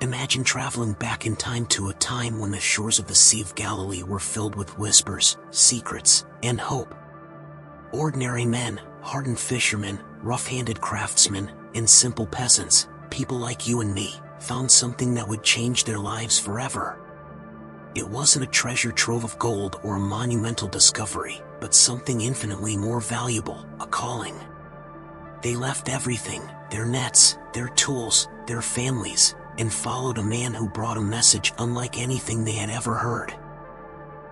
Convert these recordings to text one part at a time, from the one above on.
Imagine traveling back in time to a time when the shores of the Sea of Galilee were filled with whispers, secrets, and hope. Ordinary men, hardened fishermen, rough-handed craftsmen, and simple peasants, people like you and me, found something that would change their lives forever. It wasn't a treasure trove of gold or a monumental discovery, but something infinitely more valuable, a calling. They left everything, their nets, their tools, their families, and followed a man who brought a message unlike anything they had ever heard.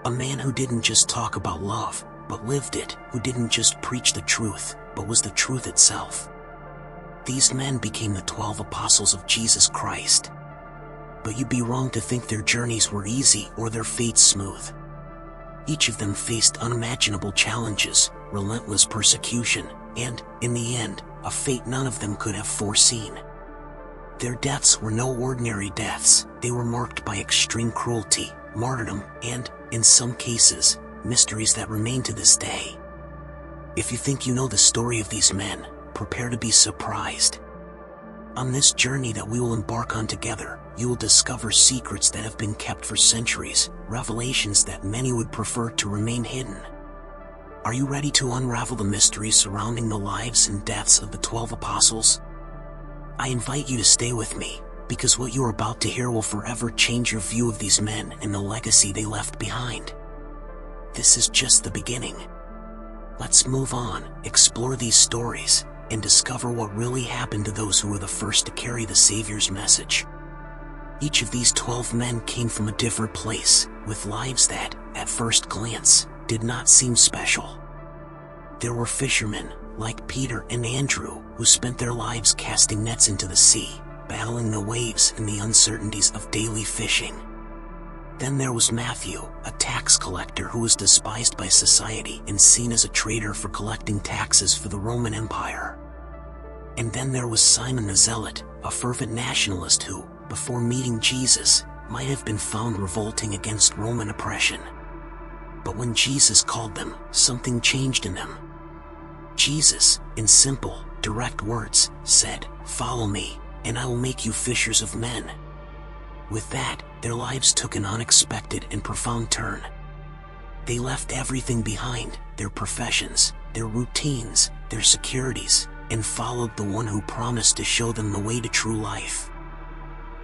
A man who didn't just talk about love, but lived it, who didn't just preach the truth, but was the truth itself. These men became the 12 apostles of Jesus Christ. But you'd be wrong to think their journeys were easy or their fates smooth. Each of them faced unimaginable challenges, relentless persecution, and, in the end, a fate none of them could have foreseen. Their deaths were no ordinary deaths. They were marked by extreme cruelty, martyrdom, and, in some cases, mysteries that remain to this day. If you think you know the story of these men, prepare to be surprised. On this journey that we will embark on together, you will discover secrets that have been kept for centuries, revelations that many would prefer to remain hidden. Are you ready to unravel the mysteries surrounding the lives and deaths of the 12 apostles? I invite you to stay with me, because what you are about to hear will forever change your view of these men and the legacy they left behind. This is just the beginning. Let's move on, explore these stories, and discover what really happened to those who were the first to carry the Savior's message. Each of these 12 men came from a different place, with lives that, at first glance, did not seem special. There were fishermen, like Peter and Andrew, who spent their lives casting nets into the sea, battling the waves and the uncertainties of daily fishing. Then there was Matthew, a tax collector who was despised by society and seen as a traitor for collecting taxes for the Roman Empire. And then there was Simon the Zealot, a fervent nationalist who, before meeting Jesus, might have been found revolting against Roman oppression. But when Jesus called them, something changed in them. Jesus, in simple, direct words, said, "Follow me, and I will make you fishers of men." With that, their lives took an unexpected and profound turn. They left everything behind, their professions, their routines, their securities, and followed the one who promised to show them the way to true life.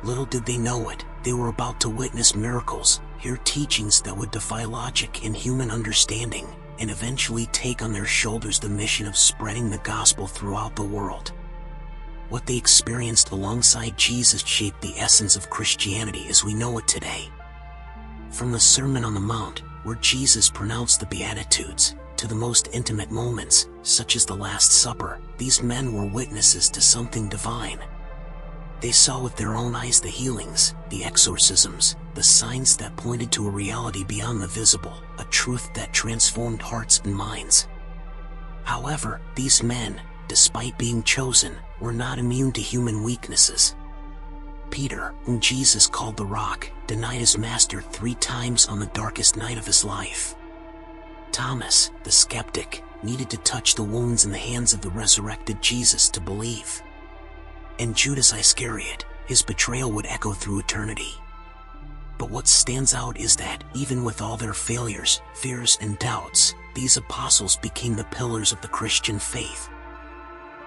Little did they know it, they were about to witness miracles, hear teachings that would defy logic and human understanding, and eventually take on their shoulders the mission of spreading the gospel throughout the world. What they experienced alongside Jesus shaped the essence of Christianity as we know it today. From the Sermon on the Mount, where Jesus pronounced the Beatitudes, to the most intimate moments, such as the Last Supper, these men were witnesses to something divine. They saw with their own eyes the healings, the exorcisms, the signs that pointed to a reality beyond the visible, a truth that transformed hearts and minds. However, these men, despite being chosen, were not immune to human weaknesses. Peter, whom Jesus called the Rock, denied his master 3 times on the darkest night of his life. Thomas, the skeptic, needed to touch the wounds in the hands of the resurrected Jesus to believe. And Judas Iscariot, his betrayal would echo through eternity. But what stands out is that, even with all their failures, fears, and doubts, these apostles became the pillars of the Christian faith.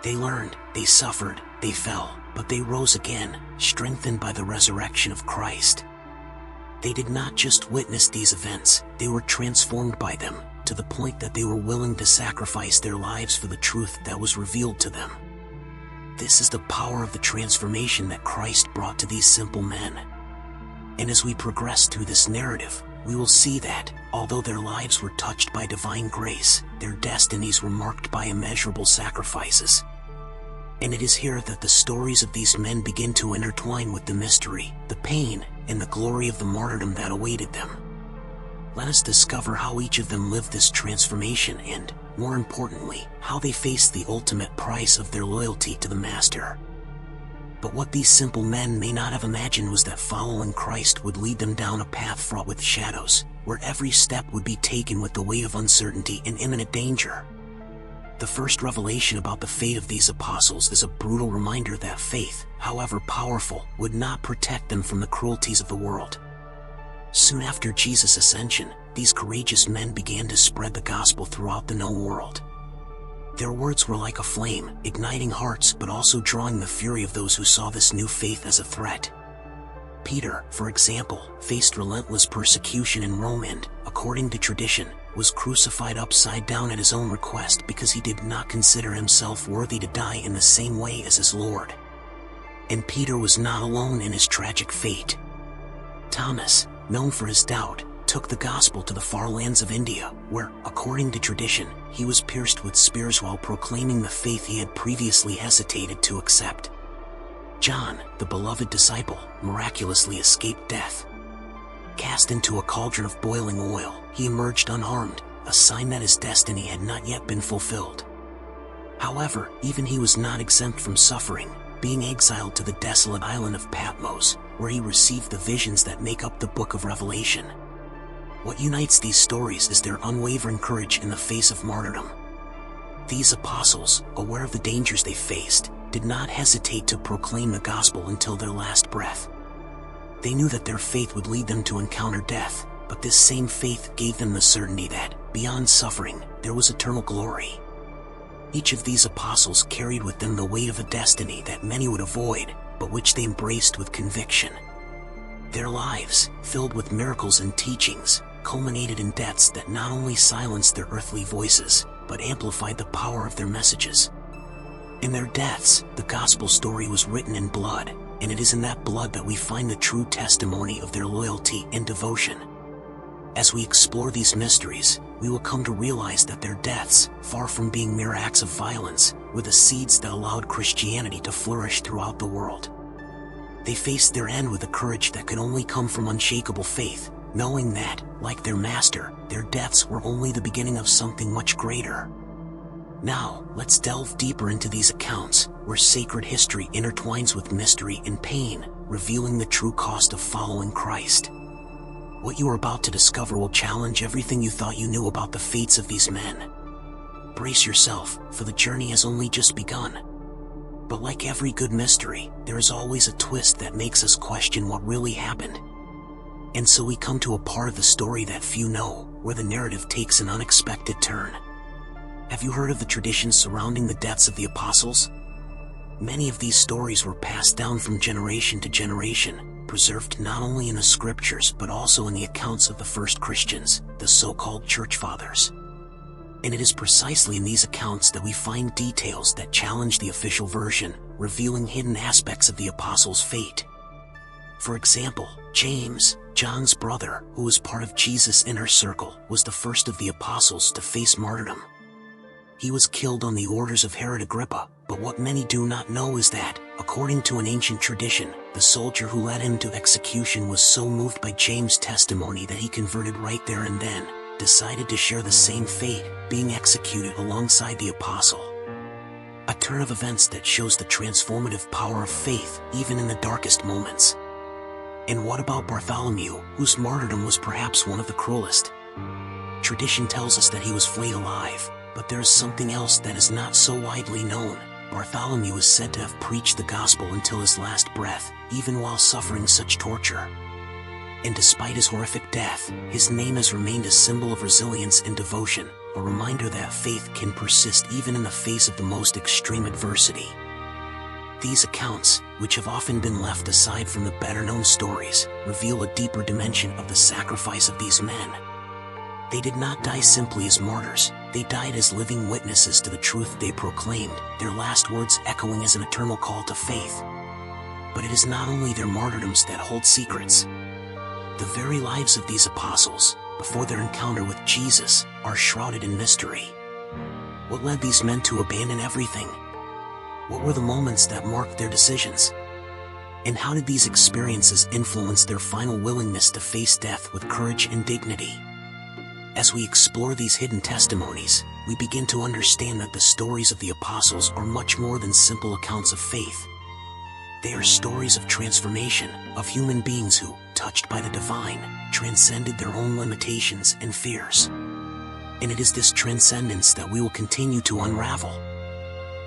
They learned, they suffered, they fell, but they rose again, strengthened by the resurrection of Christ. They did not just witness these events, they were transformed by them, to the point that they were willing to sacrifice their lives for the truth that was revealed to them. This is the power of the transformation that Christ brought to these simple men. And as we progress through this narrative, we will see that, although their lives were touched by divine grace, their destinies were marked by immeasurable sacrifices. And it is here that the stories of these men begin to intertwine with the mystery, the pain, and the glory of the martyrdom that awaited them. Let us discover how each of them lived this transformation and, more importantly, how they faced the ultimate price of their loyalty to the Master. But what these simple men may not have imagined was that following Christ would lead them down a path fraught with shadows, where every step would be taken with the weight of uncertainty and imminent danger. The first revelation about the fate of these apostles is a brutal reminder that faith, however powerful, would not protect them from the cruelties of the world. Soon after Jesus' ascension, these courageous men began to spread the gospel throughout the known world. Their words were like a flame, igniting hearts but also drawing the fury of those who saw this new faith as a threat. Peter, for example, faced relentless persecution in Rome and, according to tradition, was crucified upside down at his own request because he did not consider himself worthy to die in the same way as his Lord. And Peter was not alone in his tragic fate. Thomas, known for his doubt, took the gospel to the far lands of India, where, according to tradition, he was pierced with spears while proclaiming the faith he had previously hesitated to accept. John, the beloved disciple, miraculously escaped death. Cast into a cauldron of boiling oil, he emerged unharmed, a sign that his destiny had not yet been fulfilled. However, even he was not exempt from suffering, being exiled to the desolate island of Patmos, where he received the visions that make up the book of Revelation. What unites these stories is their unwavering courage in the face of martyrdom. These apostles, aware of the dangers they faced, did not hesitate to proclaim the gospel until their last breath. They knew that their faith would lead them to encounter death, but this same faith gave them the certainty that, beyond suffering, there was eternal glory. Each of these apostles carried with them the weight of a destiny that many would avoid, but which they embraced with conviction. Their lives, filled with miracles and teachings, culminated in deaths that not only silenced their earthly voices, but amplified the power of their messages. In their deaths, the gospel story was written in blood, and it is in that blood that we find the true testimony of their loyalty and devotion. As we explore these mysteries, we will come to realize that their deaths, far from being mere acts of violence, were the seeds that allowed Christianity to flourish throughout the world. They faced their end with a courage that could only come from unshakable faith, knowing that, like their master, their deaths were only the beginning of something much greater. Now, let's delve deeper into these accounts, where sacred history intertwines with mystery and pain, revealing the true cost of following Christ. What you are about to discover will challenge everything you thought you knew about the fates of these men. Brace yourself, for the journey has only just begun. But like every good mystery, there is always a twist that makes us question what really happened. And so we come to a part of the story that few know, where the narrative takes an unexpected turn. Have you heard of the traditions surrounding the deaths of the apostles? Many of these stories were passed down from generation to generation, preserved not only in the scriptures but also in the accounts of the first Christians, the so-called church fathers. And it is precisely in these accounts that we find details that challenge the official version, revealing hidden aspects of the apostles' fate. For example, James, John's brother, who was part of Jesus' inner circle, was the first of the apostles to face martyrdom. He was killed on the orders of Herod Agrippa, but what many do not know is that, according to an ancient tradition, the soldier who led him to execution was so moved by James' testimony that he converted right there and then, decided to share the same fate, being executed alongside the apostle. A turn of events that shows the transformative power of faith, even in the darkest moments. And what about Bartholomew, whose martyrdom was perhaps one of the cruelest? Tradition tells us that he was flayed alive, but there is something else that is not so widely known. Bartholomew is said to have preached the gospel until his last breath, even while suffering such torture. And despite his horrific death, his name has remained a symbol of resilience and devotion, a reminder that faith can persist even in the face of the most extreme adversity. These accounts, which have often been left aside from the better-known stories, reveal a deeper dimension of the sacrifice of these men. They did not die simply as martyrs, they died as living witnesses to the truth they proclaimed, their last words echoing as an eternal call to faith. But it is not only their martyrdoms that hold secrets. The very lives of these apostles, before their encounter with Jesus, are shrouded in mystery. What led these men to abandon everything? What were the moments that marked their decisions? And how did these experiences influence their final willingness to face death with courage and dignity? As we explore these hidden testimonies, we begin to understand that the stories of the apostles are much more than simple accounts of faith. They are stories of transformation, of human beings who, touched by the divine, transcended their own limitations and fears. And it is this transcendence that we will continue to unravel.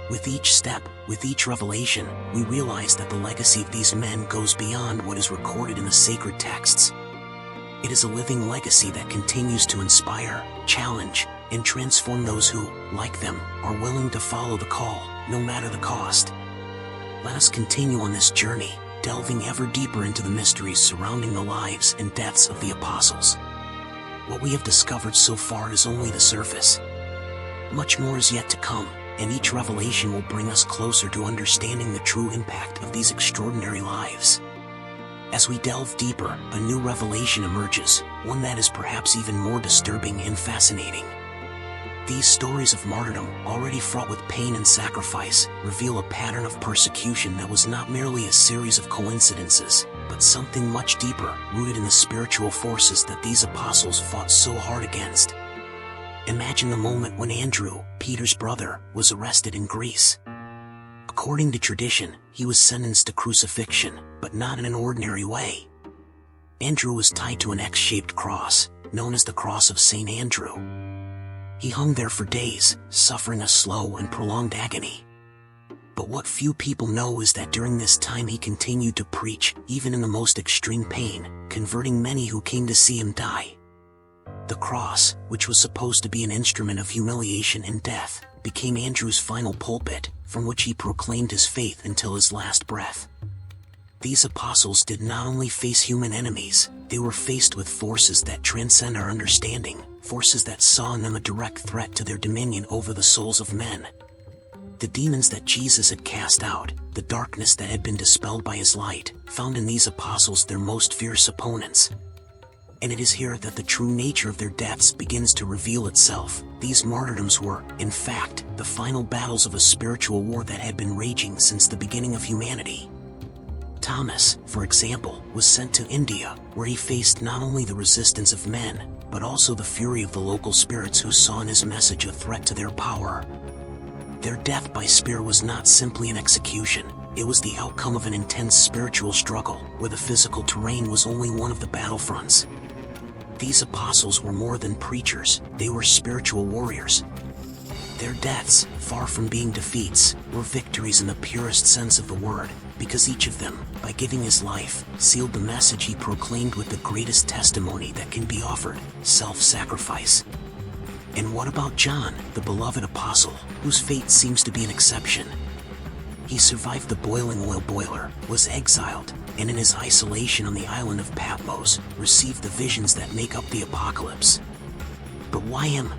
With each step, with each revelation, we realize that the legacy of these men goes beyond what is recorded in the sacred texts. It is a living legacy that continues to inspire, challenge, and transform those who, like them, are willing to follow the call, no matter the cost. Let us continue on this journey, delving ever deeper into the mysteries surrounding the lives and deaths of the apostles. What we have discovered so far is only the surface. Much more is yet to come, and each revelation will bring us closer to understanding the true impact of these extraordinary lives. As we delve deeper, a new revelation emerges, one that is perhaps even more disturbing and fascinating. These stories of martyrdom, already fraught with pain and sacrifice, reveal a pattern of persecution that was not merely a series of coincidences, but something much deeper, rooted in the spiritual forces that these apostles fought so hard against. Imagine the moment when Andrew, Peter's brother, was arrested in Greece. According to tradition, he was sentenced to crucifixion, but not in an ordinary way. Andrew was tied to an X-shaped cross, known as the Cross of St. Andrew. He hung there for days, suffering a slow and prolonged agony. But what few people know is that during this time he continued to preach, even in the most extreme pain, converting many who came to see him die. The cross, which was supposed to be an instrument of humiliation and death, became Andrew's final pulpit, from which he proclaimed his faith until his last breath. These apostles did not only face human enemies, they were faced with forces that transcend our understanding, forces that saw in them a direct threat to their dominion over the souls of men. The demons that Jesus had cast out, the darkness that had been dispelled by his light, found in these apostles their most fierce opponents. And it is here that the true nature of their deaths begins to reveal itself. These martyrdoms were, in fact, the final battles of a spiritual war that had been raging since the beginning of humanity. Thomas, for example, was sent to India, where he faced not only the resistance of men, but also the fury of the local spirits who saw in his message a threat to their power. Their death by spear was not simply an execution, it was the outcome of an intense spiritual struggle, where the physical terrain was only one of the battlefronts. These apostles were more than preachers, they were spiritual warriors. Their deaths, far from being defeats, were victories in the purest sense of the word, because each of them, by giving his life, sealed the message he proclaimed with the greatest testimony that can be offered: self-sacrifice. And what about John, the beloved apostle, whose fate seems to be an exception? He survived the boiling oil boiler, was exiled, and in his isolation on the island of Patmos, received the visions that make up the apocalypse. But why him?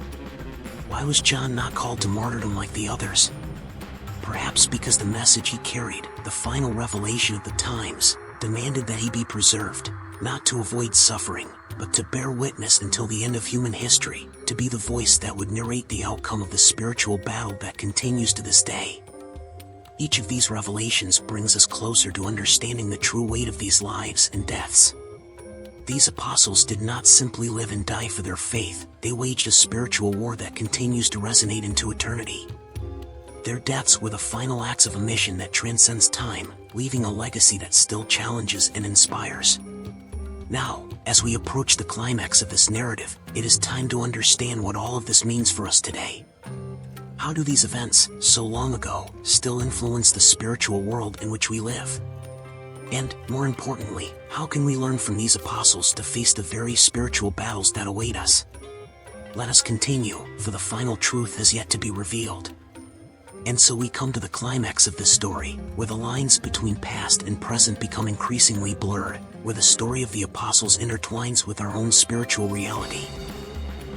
Why was John not called to martyrdom like the others? Perhaps because the message he carried, the final revelation of the times, demanded that he be preserved, not to avoid suffering, but to bear witness until the end of human history, to be the voice that would narrate the outcome of the spiritual battle that continues to this day. Each of these revelations brings us closer to understanding the true weight of these lives and deaths. These apostles did not simply live and die for their faith, they waged a spiritual war that continues to resonate into eternity. Their deaths were the final acts of a mission that transcends time, leaving a legacy that still challenges and inspires. Now, as we approach the climax of this narrative, it is time to understand what all of this means for us today. How do these events, so long ago, still influence the spiritual world in which we live? And, more importantly, how can we learn from these apostles to face the very spiritual battles that await us? Let us continue, for the final truth has yet to be revealed. And so we come to the climax of this story, where the lines between past and present become increasingly blurred, where the story of the apostles intertwines with our own spiritual reality.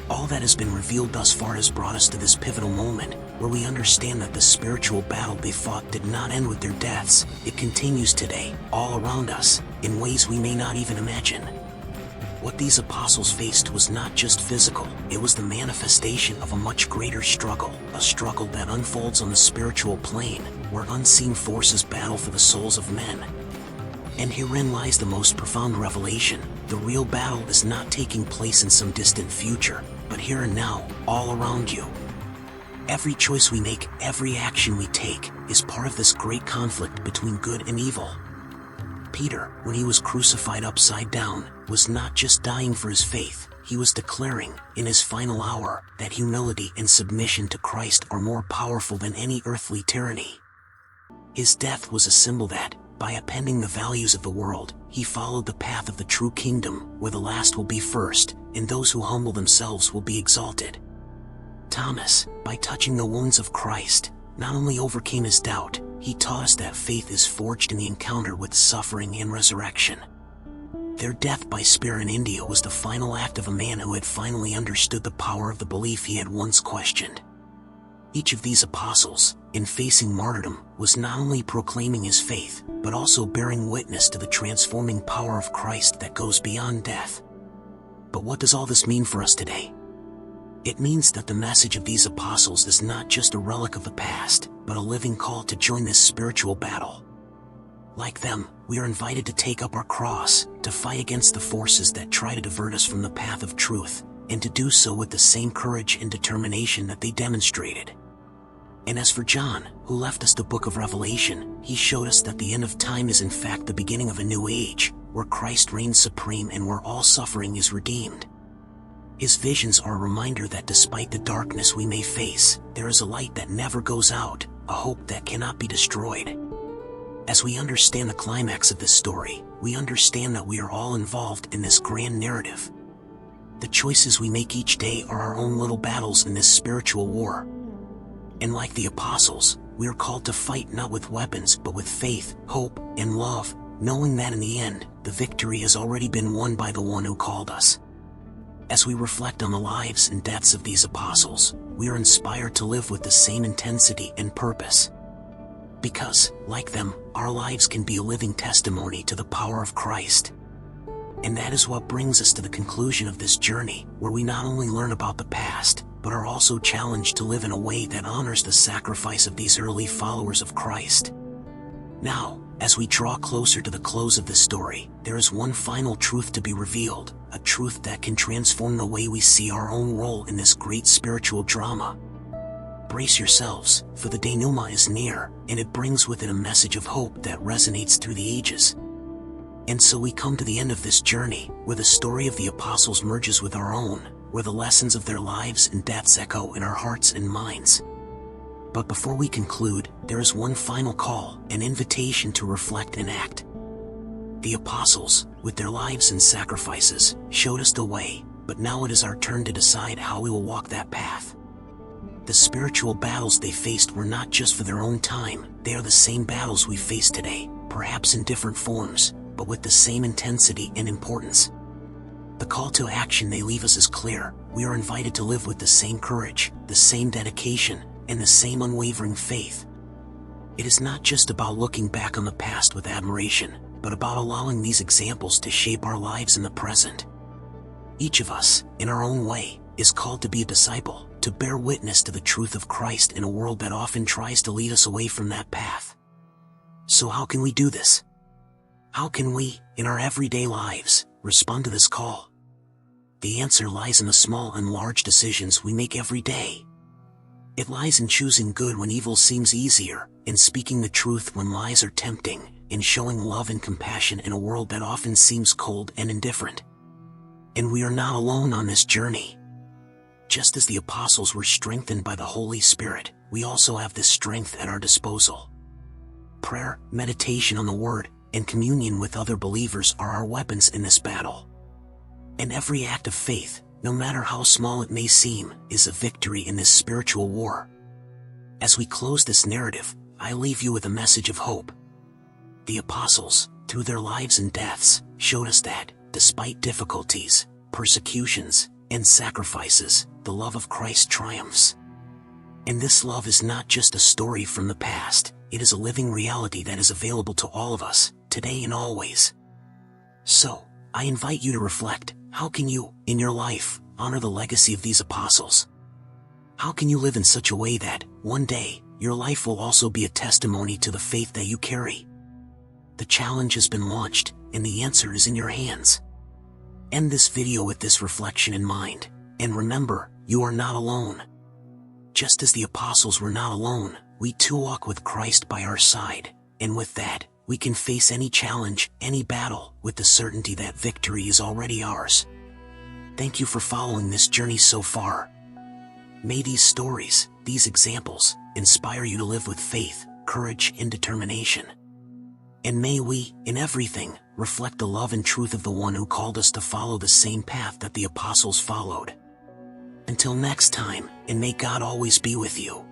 All that has been revealed thus far has brought us to this pivotal moment, where we understand that the spiritual battle they fought did not end with their deaths. It continues today, all around us, in ways we may not even imagine. What these apostles faced was not just physical, it was the manifestation of a much greater struggle, a struggle that unfolds on the spiritual plane, where unseen forces battle for the souls of men. And herein lies the most profound revelation: the real battle is not taking place in some distant future, but here and now, all around you. Every choice we make, every action we take, is part of this great conflict between good and evil. Peter, when he was crucified upside down, was not just dying for his faith, he was declaring, in his final hour, that humility and submission to Christ are more powerful than any earthly tyranny. His death was a symbol that, by appending the values of the world, he followed the path of the true kingdom, where the last will be first, and those who humble themselves will be exalted. Thomas, by touching the wounds of Christ, not only overcame his doubt, he taught us that faith is forged in the encounter with suffering and resurrection. Their death by spear in India was the final act of a man who had finally understood the power of the belief he had once questioned. Each of these apostles, in facing martyrdom, was not only proclaiming his faith, but also bearing witness to the transforming power of Christ that goes beyond death. But what does all this mean for us today? It means that the message of these apostles is not just a relic of the past, but a living call to join this spiritual battle. Like them, we are invited to take up our cross, to fight against the forces that try to divert us from the path of truth, and to do so with the same courage and determination that they demonstrated. And as for John, who left us the book of Revelation, he showed us that the end of time is in fact the beginning of a new age, where Christ reigns supreme and where all suffering is redeemed. His visions are a reminder that despite the darkness we may face, there is a light that never goes out, a hope that cannot be destroyed. As we understand the climax of this story, we understand that we are all involved in this grand narrative. The choices we make each day are our own little battles in this spiritual war. And like the apostles, we are called to fight not with weapons but with faith, hope, and love, knowing that in the end, the victory has already been won by the one who called us. As we reflect on the lives and deaths of these apostles, we are inspired to live with the same intensity and purpose. Because, like them, our lives can be a living testimony to the power of Christ. And that is what brings us to the conclusion of this journey, where we not only learn about the past, but are also challenged to live in a way that honors the sacrifice of these early followers of Christ. Now, as we draw closer to the close of this story, there is one final truth to be revealed, a truth that can transform the way we see our own role in this great spiritual drama. Brace yourselves, for the denouement is near, and it brings with it a message of hope that resonates through the ages. And so we come to the end of this journey, where the story of the apostles merges with our own, where the lessons of their lives and deaths echo in our hearts and minds. But before we conclude, there is one final call, an invitation to reflect and act. The apostles, with their lives and sacrifices, showed us the way, but now it is our turn to decide how we will walk that path. The spiritual battles they faced were not just for their own time, they are the same battles we face today, perhaps in different forms, but with the same intensity and importance. The call to action they leave us is clear. We are invited to live with the same courage, the same dedication, and the same unwavering faith. It is not just about looking back on the past with admiration, but about allowing these examples to shape our lives in the present. Each of us, in our own way, is called to be a disciple, to bear witness to the truth of Christ in a world that often tries to lead us away from that path. So how can we do this? How can we, in our everyday lives, respond to this call? The answer lies in the small and large decisions we make every day. It lies in choosing good when evil seems easier, in speaking the truth when lies are tempting, in showing love and compassion in a world that often seems cold and indifferent. And we are not alone on this journey. Just as the apostles were strengthened by the Holy Spirit, we also have this strength at our disposal. Prayer, meditation on the Word, and communion with other believers are our weapons in this battle. And every act of faith, no matter how small it may seem, is a victory in this spiritual war. As we close this narrative, I leave you with a message of hope. The apostles, through their lives and deaths, showed us that, despite difficulties, persecutions, and sacrifices, the love of Christ triumphs. And this love is not just a story from the past, it is a living reality that is available to all of us, today and always. So, I invite you to reflect, how can you, in your life, honor the legacy of these apostles? How can you live in such a way that, one day, your life will also be a testimony to the faith that you carry? The challenge has been launched, and the answer is in your hands. End this video with this reflection in mind, and remember, you are not alone. Just as the apostles were not alone, we too walk with Christ by our side, and with that, we can face any challenge, any battle, with the certainty that victory is already ours. Thank you for following this journey so far. May these stories, these examples, inspire you to live with faith, courage, and determination. And may we, in everything, reflect the love and truth of the one who called us to follow the same path that the apostles followed. Until next time, and may God always be with you.